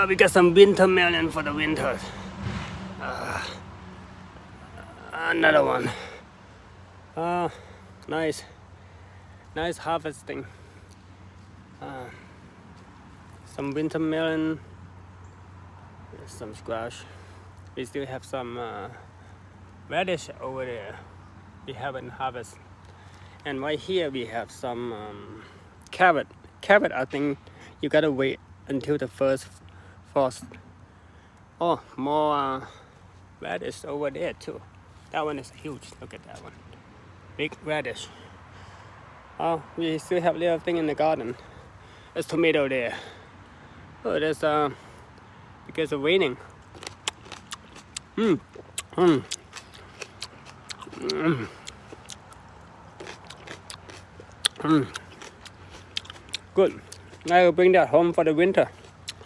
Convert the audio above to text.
We got some winter melon for the winter. Another one. Nice harvesting. Some winter melon, some squash. We still have some radish over there. We haven't harvested. And right here we have some carrot. Carrot, I think you gotta wait until the first frost. Oh, more radish over there too. That one is huge. Look at that one. Big radish. Oh, we still have little thing in the garden. There's tomato there. Oh, there's because of raining. Good. I will bring that home for the winter.